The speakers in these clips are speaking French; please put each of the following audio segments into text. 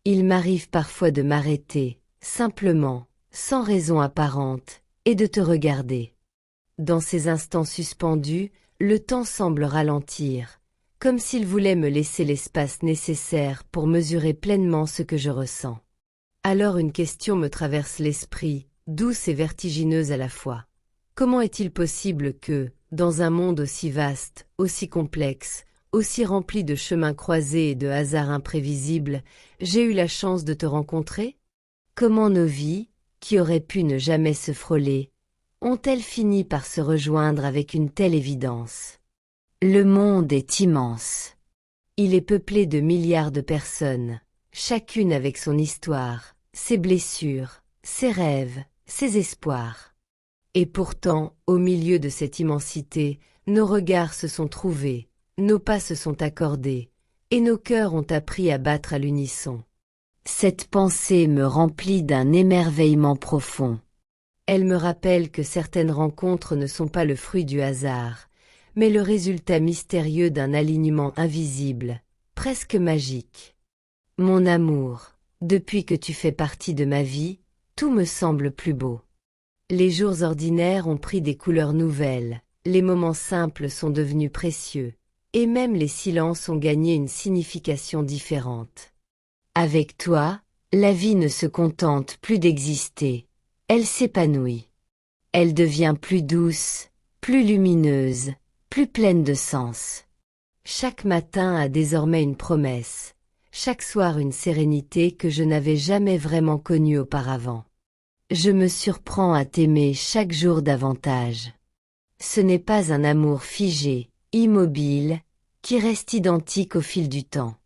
Il m'arrive parfois de m'arrêter, simplement, sans raison apparente, et de te regarder. Dans ces instants suspendus, le temps semble ralentir, comme s'il voulait me laisser l'espace nécessaire pour mesurer pleinement ce que je ressens. Alors une question me traverse l'esprit, douce et vertigineuse à la fois. Comment est-il possible que, dans un monde aussi vaste, aussi complexe, aussi rempli de chemins croisés et de hasards imprévisibles, j'ai eu la chance de te rencontrer? Comment nos vies, qui auraient pu ne jamais se frôler, ont-elles fini par se rejoindre avec une telle évidence? Le monde est immense. Il est peuplé de milliards de personnes, chacune avec son histoire, ses blessures, ses rêves, ses espoirs. Et pourtant, au milieu de cette immensité, nos regards se sont trouvés, nos pas se sont accordés, et nos cœurs ont appris à battre à l'unisson. Cette pensée me remplit d'un émerveillement profond. Elle me rappelle que certaines rencontres ne sont pas le fruit du hasard, mais le résultat mystérieux d'un alignement invisible, presque magique. Mon amour, depuis que tu fais partie de ma vie, tout me semble plus beau. Les jours ordinaires ont pris des couleurs nouvelles, les moments simples sont devenus précieux, et même les silences ont gagné une signification différente. Avec toi, la vie ne se contente plus d'exister, elle s'épanouit. Elle devient plus douce, plus lumineuse, plus pleine de sens. Chaque matin a désormais une promesse, chaque soir une sérénité que je n'avais jamais vraiment connue auparavant. Je me surprends à t'aimer chaque jour davantage. Ce n'est pas un amour figé, immobile, qui reste identique au fil du temps.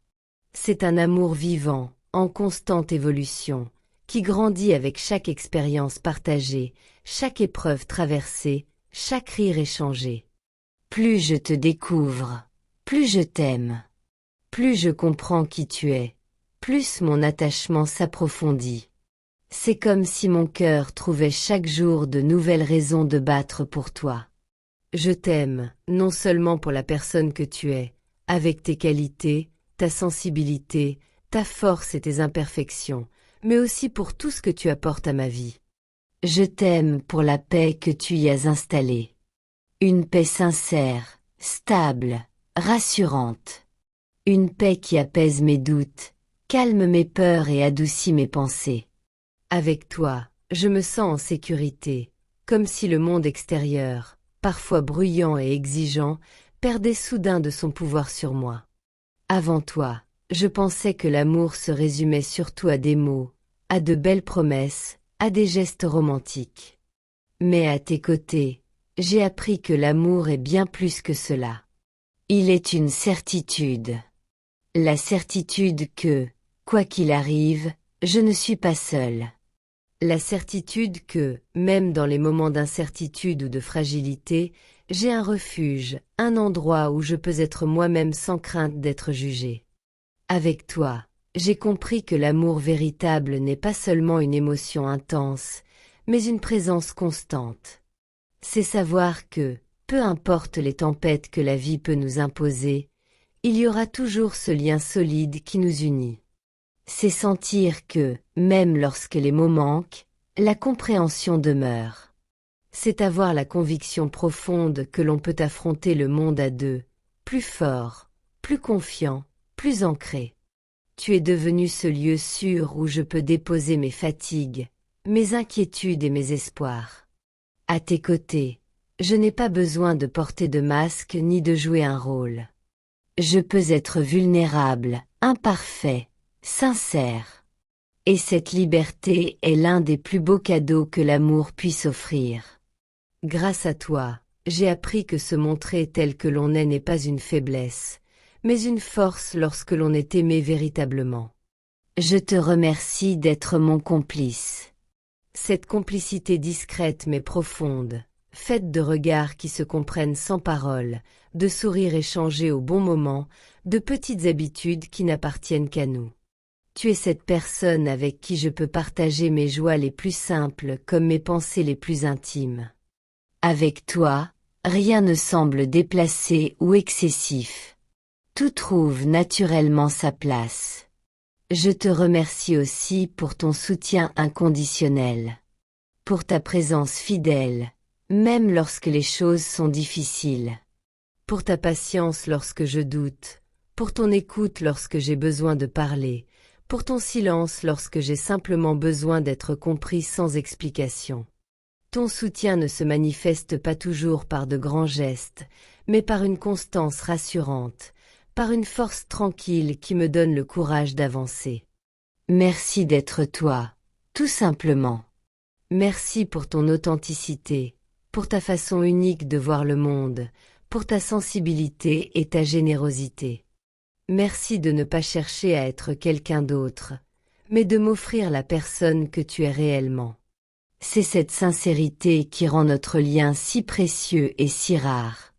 C'est un amour vivant, en constante évolution, qui grandit avec chaque expérience partagée, chaque épreuve traversée, chaque rire échangé. Plus je te découvre, plus je t'aime. Plus je comprends qui tu es, plus mon attachement s'approfondit. C'est comme si mon cœur trouvait chaque jour de nouvelles raisons de battre pour toi. Je t'aime, non seulement pour la personne que tu es, avec tes qualités, ta sensibilité, ta force et tes imperfections, mais aussi pour tout ce que tu apportes à ma vie. Je t'aime pour la paix que tu y as installée. Une paix sincère, stable, rassurante. Une paix qui apaise mes doutes, calme mes peurs et adoucit mes pensées. Avec toi, je me sens en sécurité, comme si le monde extérieur, parfois bruyant et exigeant, perdait soudain de son pouvoir sur moi. Avant toi, je pensais que l'amour se résumait surtout à des mots, à de belles promesses, à des gestes romantiques. Mais à tes côtés, j'ai appris que l'amour est bien plus que cela. Il est une certitude. La certitude que, quoi qu'il arrive, je ne suis pas seule. La certitude que, même dans les moments d'incertitude ou de fragilité, j'ai un refuge, un endroit où je peux être moi-même sans crainte d'être jugée. Avec toi, j'ai compris que l'amour véritable n'est pas seulement une émotion intense, mais une présence constante. C'est savoir que, peu importe les tempêtes que la vie peut nous imposer, il y aura toujours ce lien solide qui nous unit. C'est sentir que, même lorsque les mots manquent, la compréhension demeure. C'est avoir la conviction profonde que l'on peut affronter le monde à deux, plus fort, plus confiant, plus ancré. Tu es devenu ce lieu sûr où je peux déposer mes fatigues, mes inquiétudes et mes espoirs. À tes côtés, je n'ai pas besoin de porter de masque ni de jouer un rôle. Je peux être vulnérable, imparfait, sincère. Et cette liberté est l'un des plus beaux cadeaux que l'amour puisse offrir. Grâce à toi, j'ai appris que se montrer tel que l'on est n'est pas une faiblesse, mais une force lorsque l'on est aimé véritablement. Je te remercie d'être mon complice. Cette complicité discrète mais profonde, faite de regards qui se comprennent sans parole, de sourires échangés au bon moment, de petites habitudes qui n'appartiennent qu'à nous. Tu es cette personne avec qui je peux partager mes joies les plus simples comme mes pensées les plus intimes. Avec toi, rien ne semble déplacé ou excessif. Tout trouve naturellement sa place. Je te remercie aussi pour ton soutien inconditionnel. Pour ta présence fidèle, même lorsque les choses sont difficiles. Pour ta patience lorsque je doute, pour ton écoute lorsque j'ai besoin de parler, pour ton silence lorsque j'ai simplement besoin d'être compris sans explication. Ton soutien ne se manifeste pas toujours par de grands gestes, mais par une constance rassurante, par une force tranquille qui me donne le courage d'avancer. Merci d'être toi, tout simplement. Merci pour ton authenticité, pour ta façon unique de voir le monde, pour ta sensibilité et ta générosité. Merci de ne pas chercher à être quelqu'un d'autre, mais de m'offrir la personne que tu es réellement. C'est cette sincérité qui rend notre lien si précieux et si rare.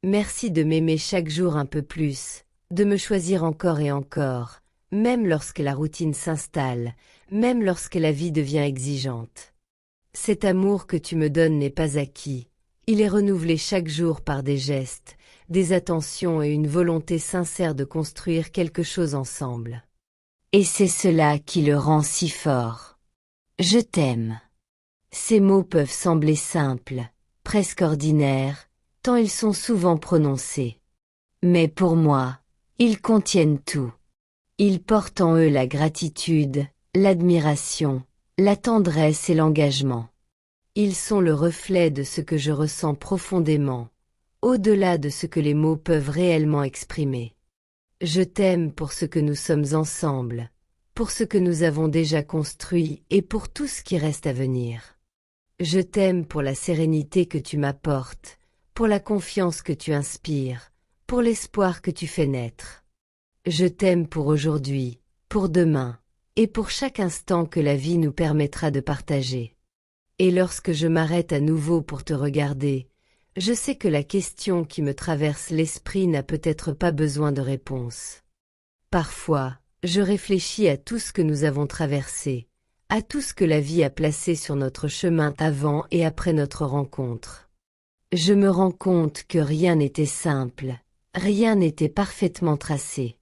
Merci de m'aimer chaque jour un peu plus, de me choisir encore et encore, même lorsque la routine s'installe, même lorsque la vie devient exigeante. Cet amour que tu me donnes n'est pas acquis, il est renouvelé chaque jour par des gestes, des attentions et une volonté sincère de construire quelque chose ensemble. Et c'est cela qui le rend si fort. Je t'aime. Ces mots peuvent sembler simples, presque ordinaires, tant ils sont souvent prononcés. Mais pour moi, ils contiennent tout. Ils portent en eux la gratitude, l'admiration, la tendresse et l'engagement. Ils sont le reflet de ce que je ressens profondément, au-delà de ce que les mots peuvent réellement exprimer. Je t'aime pour ce que nous sommes ensemble, pour ce que nous avons déjà construit et pour tout ce qui reste à venir. Je t'aime pour la sérénité que tu m'apportes, pour la confiance que tu inspires, pour l'espoir que tu fais naître. Je t'aime pour aujourd'hui, pour demain, et pour chaque instant que la vie nous permettra de partager. Et lorsque je m'arrête à nouveau pour te regarder, je sais que la question qui me traverse l'esprit n'a peut-être pas besoin de réponse. Parfois, je réfléchis à tout ce que nous avons traversé, à tout ce que la vie a placé sur notre chemin avant et après notre rencontre. Je me rends compte que rien n'était simple, rien n'était parfaitement tracé.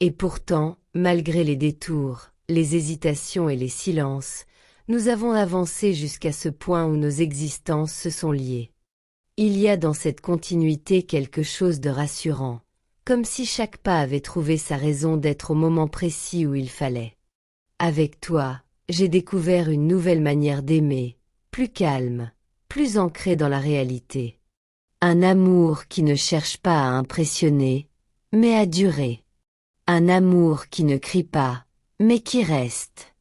Et pourtant, malgré les détours, les hésitations et les silences, nous avons avancé jusqu'à ce point où nos existences se sont liées. Il y a dans cette continuité quelque chose de rassurant, comme si chaque pas avait trouvé sa raison d'être au moment précis où il fallait. Avec toi, j'ai découvert une nouvelle manière d'aimer, plus calme, plus ancrée dans la réalité. Un amour qui ne cherche pas à impressionner, mais à durer. Un amour qui ne crie pas, mais qui reste.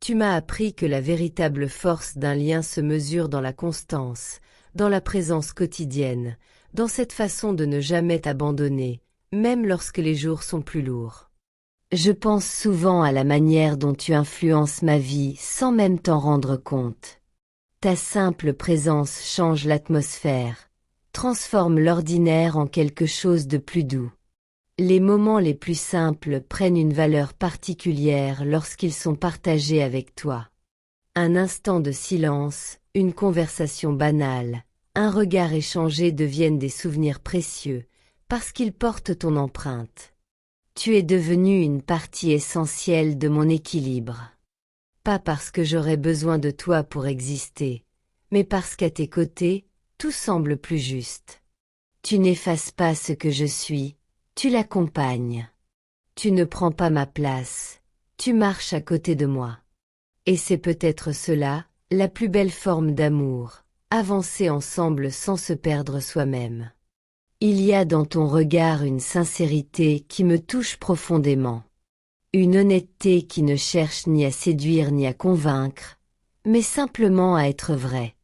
Tu m'as appris que la véritable force d'un lien se mesure dans la constance, dans la présence quotidienne, dans cette façon de ne jamais t'abandonner, même lorsque les jours sont plus lourds. Je pense souvent à la manière dont tu influences ma vie sans même t'en rendre compte. Ta simple présence change l'atmosphère, transforme l'ordinaire en quelque chose de plus doux. Les moments les plus simples prennent une valeur particulière lorsqu'ils sont partagés avec toi. Un instant de silence, une conversation banale, un regard échangé deviennent des souvenirs précieux, parce qu'ils portent ton empreinte. Tu es devenu une partie essentielle de mon équilibre. Pas parce que j'aurais besoin de toi pour exister, mais parce qu'à tes côtés, tout semble plus juste. Tu n'effaces pas ce que je suis, tu l'accompagnes. Tu ne prends pas ma place, tu marches à côté de moi. Et c'est peut-être cela, la plus belle forme d'amour, avancer ensemble sans se perdre soi-même. Il y a dans ton regard une sincérité qui me touche profondément. Une honnêteté qui ne cherche ni à séduire ni à convaincre, mais simplement à être vraie.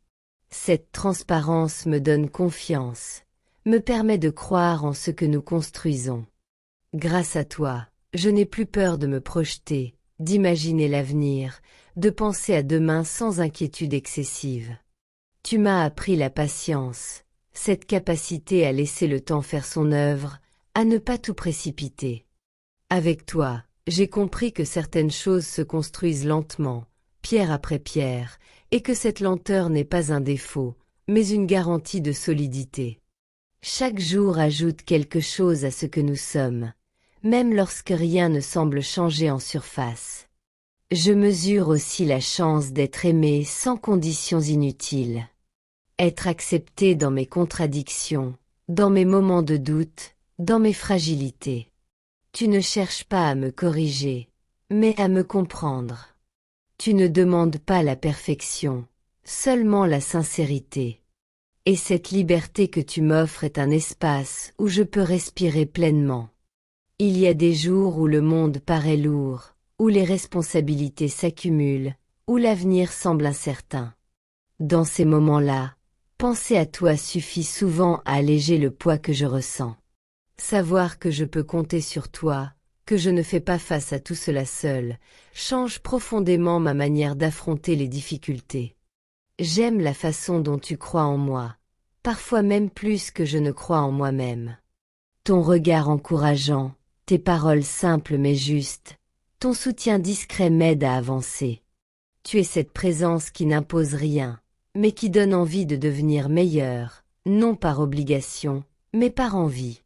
Cette transparence me donne confiance, me permet de croire en ce que nous construisons. Grâce à toi, je n'ai plus peur de me projeter, d'imaginer l'avenir, de penser à demain sans inquiétude excessive. Tu m'as appris la patience, cette capacité à laisser le temps faire son œuvre, à ne pas tout précipiter. Avec toi, j'ai compris que certaines choses se construisent lentement, pierre après pierre, et que cette lenteur n'est pas un défaut, mais une garantie de solidité. Chaque jour ajoute quelque chose à ce que nous sommes, même lorsque rien ne semble changer en surface. Je mesure aussi la chance d'être aimé sans conditions inutiles. Être accepté dans mes contradictions, dans mes moments de doute, dans mes fragilités. Tu ne cherches pas à me corriger, mais à me comprendre. Tu ne demandes pas la perfection, seulement la sincérité. Et cette liberté que tu m'offres est un espace où je peux respirer pleinement. Il y a des jours où le monde paraît lourd, où les responsabilités s'accumulent, où l'avenir semble incertain. Dans ces moments-là, penser à toi suffit souvent à alléger le poids que je ressens. Savoir que je peux compter sur toi, que je ne fais pas face à tout cela seul, change profondément ma manière d'affronter les difficultés. J'aime la façon dont tu crois en moi, parfois même plus que je ne crois en moi-même. Ton regard encourageant, tes paroles simples mais justes, ton soutien discret m'aide à avancer. Tu es cette présence qui n'impose rien, mais qui donne envie de devenir meilleur, non par obligation, mais par envie.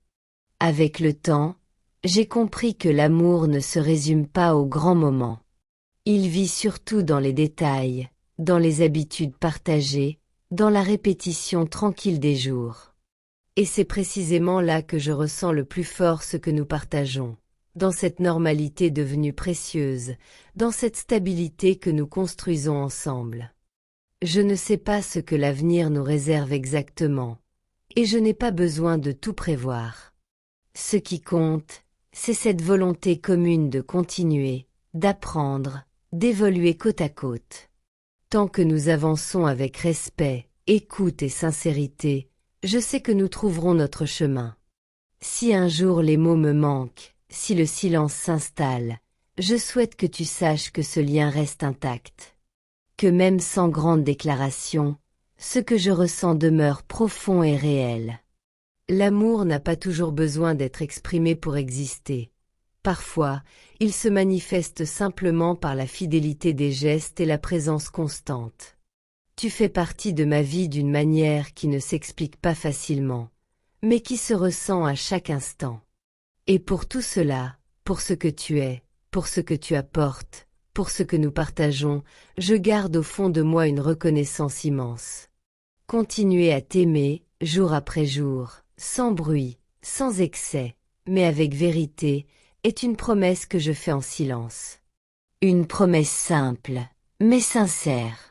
Avec le temps, j'ai compris que l'amour ne se résume pas aux grands moments. Il vit surtout dans les détails, dans les habitudes partagées, dans la répétition tranquille des jours. Et c'est précisément là que je ressens le plus fort ce que nous partageons, dans cette normalité devenue précieuse, dans cette stabilité que nous construisons ensemble. Je ne sais pas ce que l'avenir nous réserve exactement, et je n'ai pas besoin de tout prévoir. Ce qui compte, c'est cette volonté commune de continuer, d'apprendre, d'évoluer côte à côte. Tant que nous avançons avec respect, écoute et sincérité, je sais que nous trouverons notre chemin. Si un jour les mots me manquent, si le silence s'installe, je souhaite que tu saches que ce lien reste intact. Que même sans grande déclaration, ce que je ressens demeure profond et réel. L'amour n'a pas toujours besoin d'être exprimé pour exister. Parfois, il se manifeste simplement par la fidélité des gestes et la présence constante. Tu fais partie de ma vie d'une manière qui ne s'explique pas facilement, mais qui se ressent à chaque instant. Et pour tout cela, pour ce que tu es, pour ce que tu apportes, pour ce que nous partageons, je garde au fond de moi une reconnaissance immense. Continuer à t'aimer, jour après jour, sans bruit, sans excès, mais avec vérité, est une promesse que je fais en silence. Une promesse simple, mais sincère.